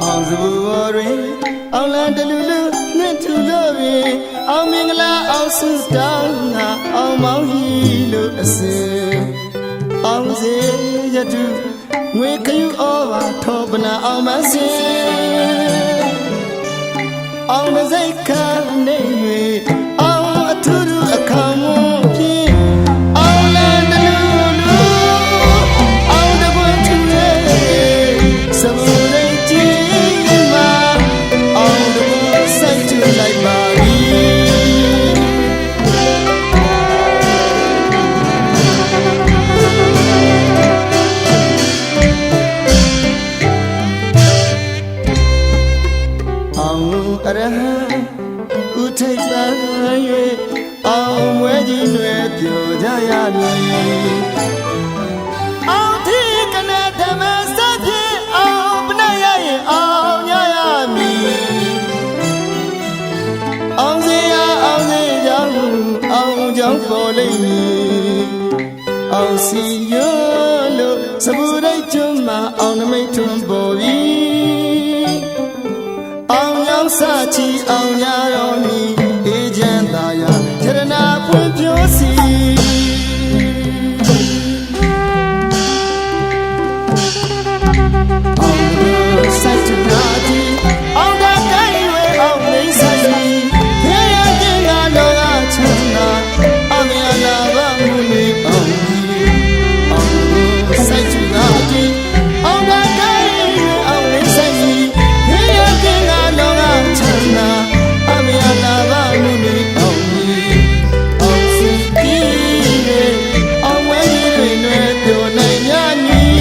အောင်စဘူဝတွင်အောင်လန်တလူလူနှင့်ထူလို့ပြီအောင်မင်္ဂလာ အောင်မောင်ဟီလို့အစင်အောင်စေရတုငွေခယူဩဘာထောပနာအောင်မစင်အောင်မစိတ်ခမ်းနေ၍အောင်အထူးအခါမွန်ဖြင့်အောင်လန်တလူလူအောင်တပွင့်ထူရဲ့စမူရိတ်ကြီးမှာအောင်တပွင့်စိုက်ထူလိုက်ပါပြီအရဟံဥထိတ်ပံ၍အောင်မွဲကြီးတွေပြောကြရမည်အောင်ဒီကနေ့ဓမ္မစဖြင့်အောင်ပနရရင်အောင်ရရမည်အောင်စေရအောင်စေကြောင့်အောင်ကြောင့်ပေါ်လိမ့်မည်အောင်စီရလို့စပူရိတ်ကျွန်းမှာအောင်နမိတ်ထွန်းပေါ်ပြီစာချီအောင်ရတော်မူအေးချမ်းသာယာယရနာဖွင့်ပြစီအောင်စိုက်ချနာတီအောင်တကိုင်းဝဲအောင်နေဆိုင်ဖေးရတဲ့ငါတော်ကချမ်းသာအမြာလာပါမှုနေအောင်အောင်စိုက်ချနာတီအောင်တကိုင်းဝဲအောင်နေဆိုင်ဖေးရတဲ့ငါတော်ကချမ်းသာအမြာလာပါမှုနေအောင်အောင်စီတီအောင်ဝဲတွေနဲ့ပြောနိုင်ရမည်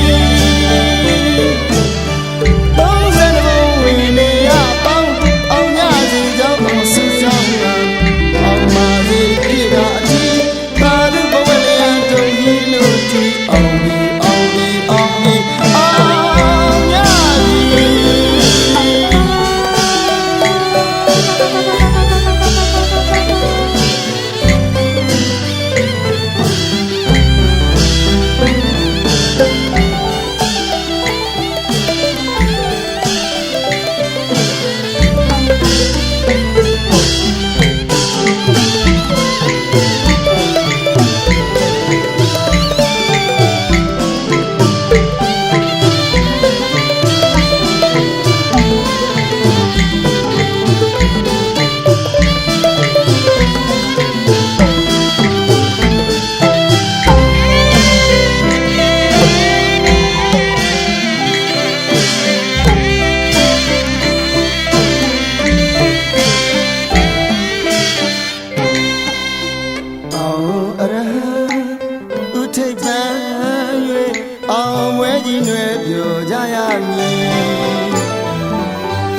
အောင်ဝဲကြီးတွေပြောကြရမည်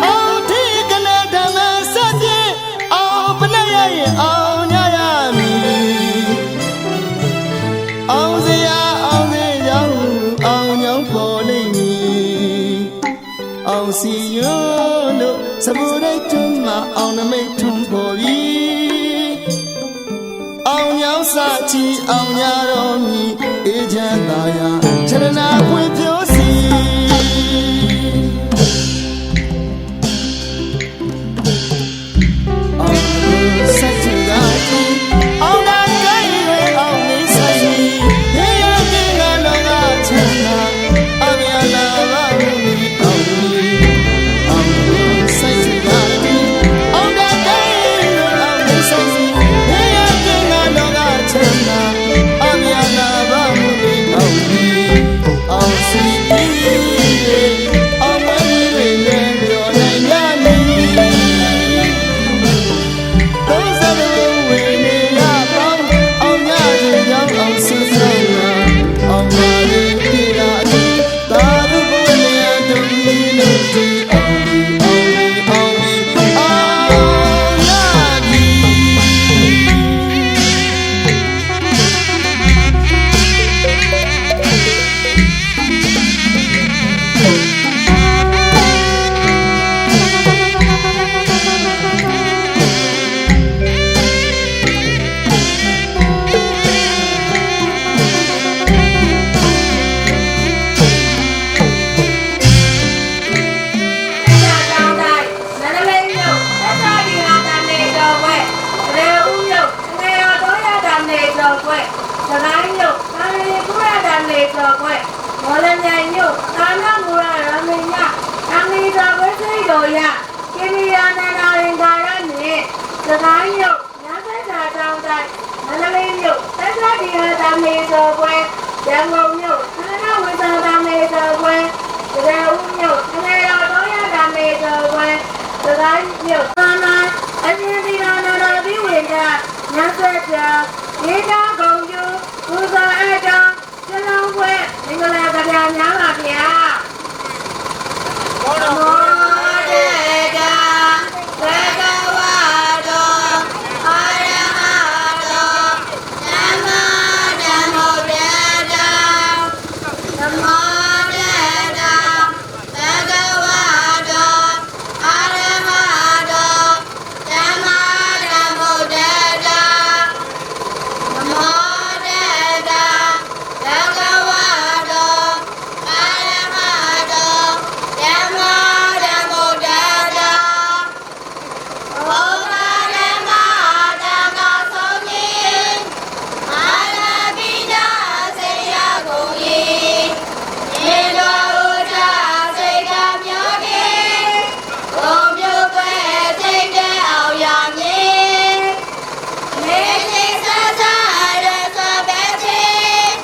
အောင်ဒီကနေ့ဓမ္မစဖြင့်အောင်ပနရရင်အောင်ရရမည်အောင်စရာအောင်စေကြောင့်အောင်ညောင်းပေါ်လိမ့်မည်အောင်စီယွန်းတို့စပူရိတ်ထွန်းမှာအောင်နမိတ်ထွန်းပေါ်ပြီအောင်ညောင်းစာချီအောင်ရတော်မူအေးချမ်းသာယာချရနာဖွင့်ပြစီအောင်ဆက်ချင်တာအောင်တာကိုင်းဝဲအောင်နေဆိုင်နေရတဲ့ငါလောကချမ်းသာအမြာလာပါဘူးအောင်ဆက်ချင်တာအောင်တာကိုင်းဝဲအောင်နေဆိုင်နေရတဲ့ငါလောကချမ်းသာအမြာလာပါဘူးအောင်စီ မေသောကွယ်ရန်ကုန်မြို့သရဏဝိသတာမေသောကွယ်တရားဦးမြို့သရေတော်တော်ရတာမေသောကွယ်သခိုင်းမြို့သာနာအရှင်သီလနာနာဘိဝေကညဆက်ပြဒေတာကုံကျူပူဇော်အကြောင်းကျလုံးဝဲမင်္ဂလာတရားများပါဗျာနမောတေတာသက္ကဝါတောအာရဟတောသမ္မာသမ္ဗုဒ္ဓေတာနမောတေတာသက္ကဝါတောအာရဟတောသမ္မာသမ္ဗုဒ္ဓေတာနမောတေတာသက္ကဝါတောအာရဟတောသမ္မာသမ္ဗုဒ္ဓေတာဘောဓဓမ္မတက္ကဆုံးကြီးမာရပိဒစေယကုန်ကြီးရေတော်ဥဒ္ဒစေကမျိုးကြီးဘုံပြုပွဲစိတ်တဲ့အောင်ရမည်မေသိစသရသပဲချင်း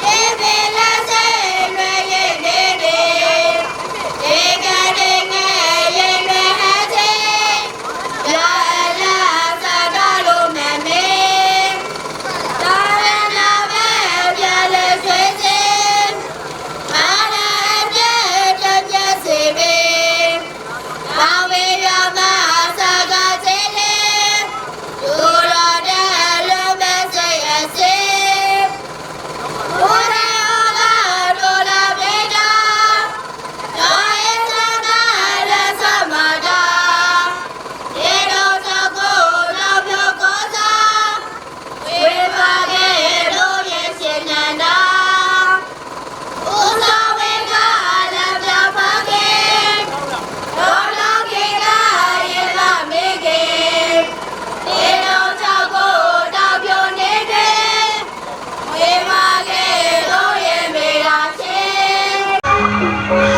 ဒီပင်လက်စိတ်လွယ်ရည်နေနေဒီကနေ့ငယ်ရင်လွယ်ဟချင်းလာလာသတလို့မမေသာရဏပဲပြလဲဆွေးချင်းမာနအပြည့်တပြည့်စေပေဘာဝေရမသကစေလေဒူရတဲ့လုံးပဲစိတ်အစေဘုရားဟောတာဒူရပေတာတော်ရဲ့သနာလက်သမတာရေတော်သကိုနောက်ပြောကောသာဝေပါခဲ့လို့ရဲ့ရှင်နန္ဒာဥသောဝေကလည်းပြပါခဲ့တော်တော်ကေကရေလာမေကေရေတော်သကိုနောက်ပြောနေခဲ့ဝေပါခဲ့လို့ရဲ့မေရာချင်း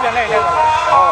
ပြန်လိုက်လိုက်ဟော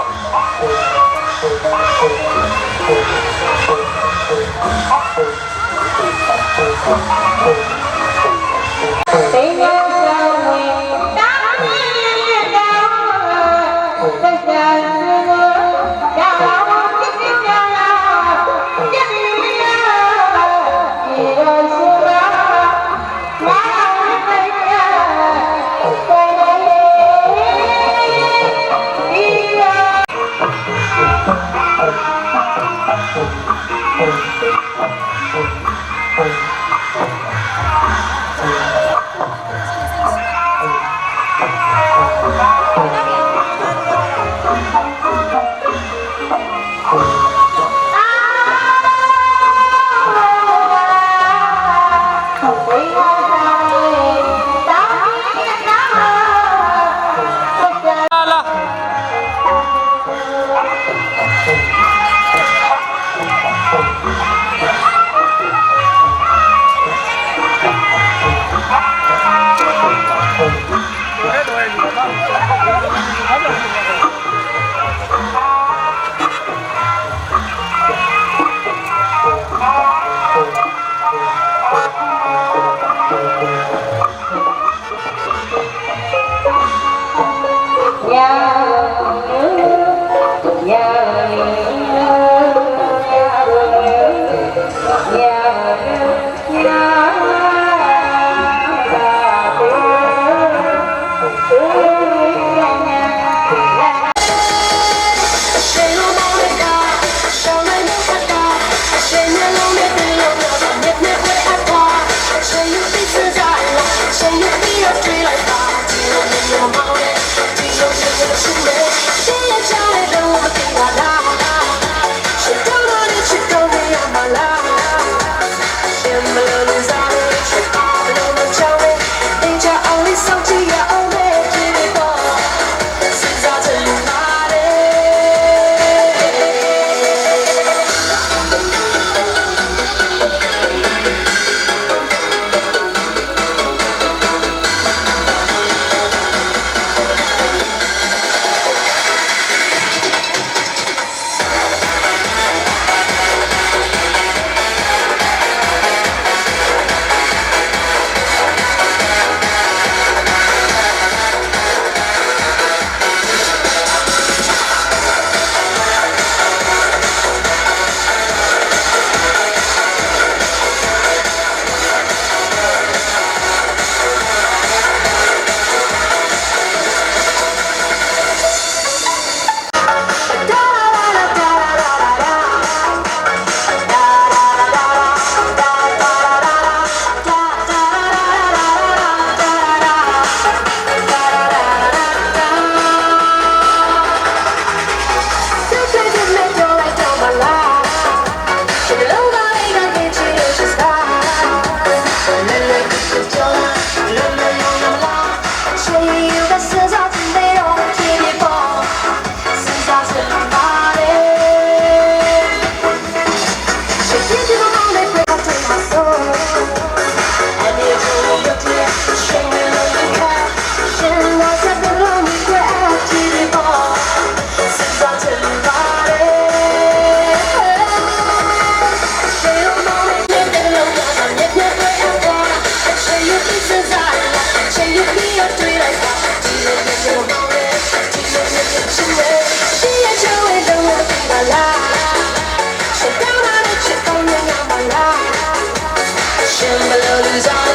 Shambhala